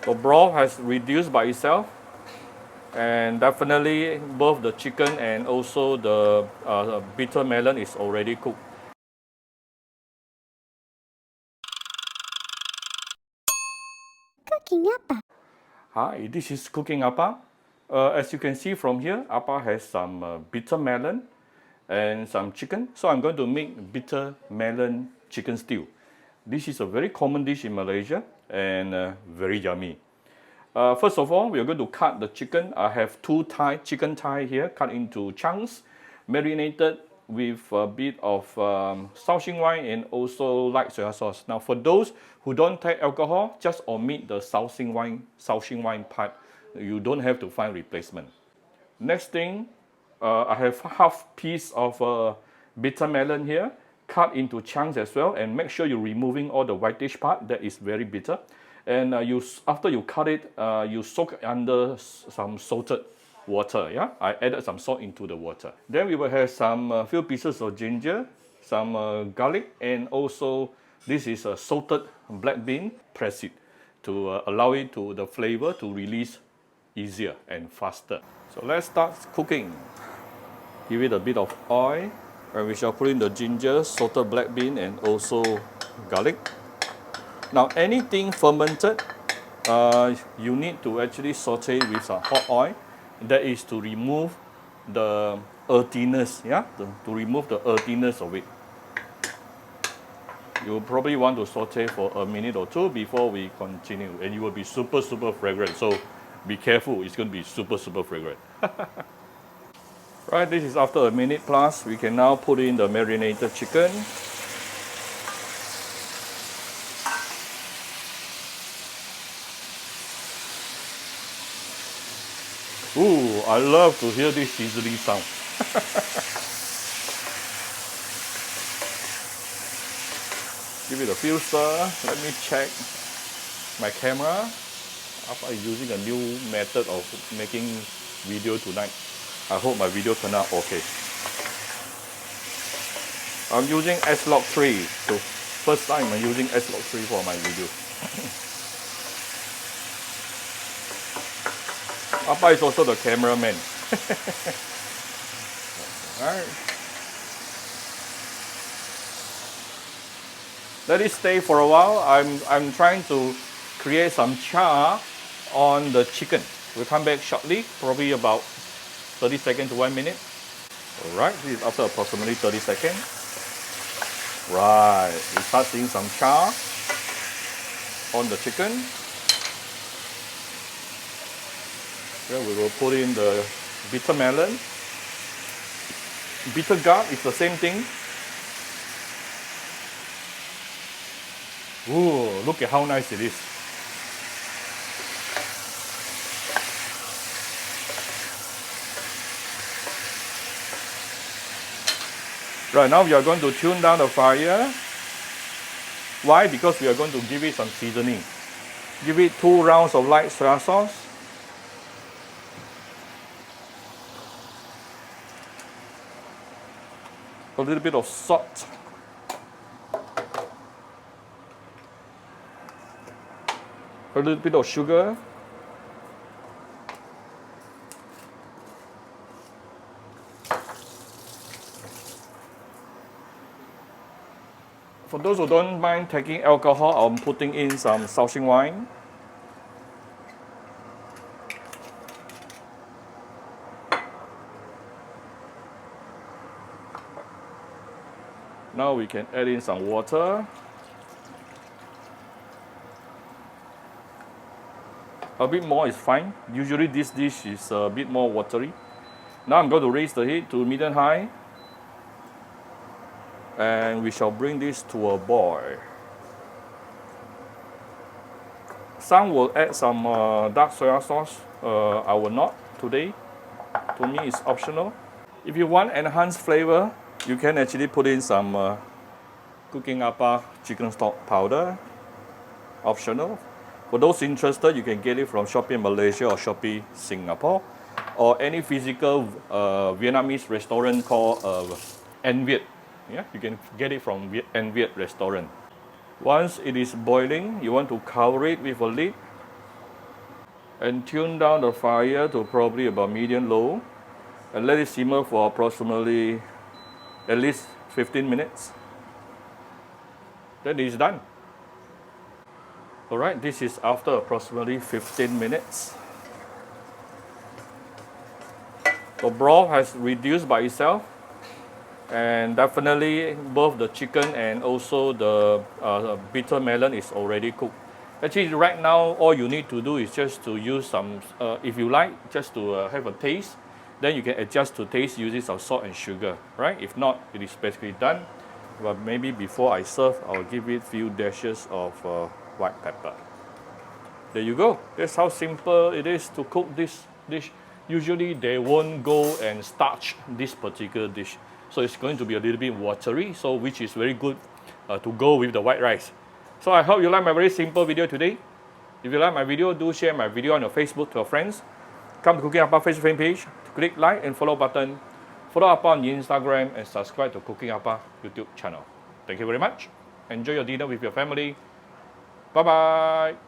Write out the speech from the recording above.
So broth has reduced by itself, and definitely both the chicken and also the bitter melon is already cooked. Cooking apa? Hi, this is Cooking Appa. As you can see from here, Appa has some bitter melon and some chicken. So I'm going to make bitter melon chicken stew. This is a very common dish in Malaysia and very yummy. First of all, we are going to cut the chicken. I have two chicken thigh here, cut into chunks, marinated with a bit of Shaoxing wine and also light soy sauce. Now, for those who don't take alcohol, just omit the Shaoxing wine part. You don't have to find replacement. Next thing, I have half piece of bitter melon here, cut into chunks as well, and make sure you're removing all the whitish part that is very bitter. And after you cut it, you soak under some salted water. Yeah, I added some salt into the water. Then we will have some few pieces of ginger, some garlic, and also this is a salted black bean. Press it to allow it to the flavor to release easier and faster. So let's start cooking. Give it a bit of oil, and we shall put in the ginger, salted black bean, and also garlic. Now anything fermented, you need to actually saute with some hot oil. That is to remove the earthiness, yeah, to remove the earthiness of it. You probably want to saute for a minute or two before we continue, and it will be super fragrant. So be careful, it's going to be super fragrant. Right, this is after a minute plus. We can now put in the marinated chicken. Ooh, I love to hear this sizzling sound. Give it a few stir. Let me check my camera. I'm using a new method of making video tonight. I hope my video turned out okay. I'm using S-Log3. So first time I'm using S-Log3 for my video. Appa is also the cameraman. Alright. Let it stay for a while. I'm trying to create some char on the chicken. We'll come back shortly, probably about 30 seconds to 1 minute. Alright, this is after approximately 30 seconds. Right, we start seeing some char on the chicken. Then we will put in the bitter melon. Bitter gourd is the same thing. Ooh, look at how nice it is. Right, now we are going to tune down the fire. Why? Because we are going to give it some seasoning. Give it 2 rounds of light soy sauce. A little bit of salt. A little bit of sugar. For those who don't mind taking alcohol, I'm putting in some Shaoxing wine. Now we can add in some water. A bit more is fine. Usually this dish is a bit more watery. Now I'm going to raise the heat to medium high. And we shall bring this to a boil. Some will add some dark soy sauce. I will not today. To me, it's optional. If you want enhanced flavor, you can actually put in some Cooking Appa chicken stock powder. Optional. For those interested, you can get it from Shopee Malaysia or Shopee Singapore, or any physical Vietnamese restaurant called An Viet. Yeah, you can get it from An Viet restaurant. Once it is boiling, you want to cover it with a lid and tune down the fire to probably about medium low and let it simmer for approximately at least 15 minutes. Then it's done. Alright, this is after approximately 15 minutes. The broth has reduced by itself, and definitely both the chicken and also the bitter melon is already cooked. Actually, right now, all you need to do is just to use some, if you like, just to have a taste. Then you can adjust to taste using some salt and sugar, right? If not, it is basically done. But maybe before I serve, I'll give it a few dashes of white pepper. There you go. That's how simple it is to cook this dish. Usually they won't go and starch this particular dish. So it's going to be a little bit watery, so which is very good to go with the white rice. So I hope you like my very simple video today. If you like my video, do share my video on your Facebook to your friends. Come to Cooking Appa Facebook fan page to click like and follow button. Follow Appa on Instagram and subscribe to Cooking Appa YouTube channel. Thank you very much. Enjoy your dinner with your family. Bye bye.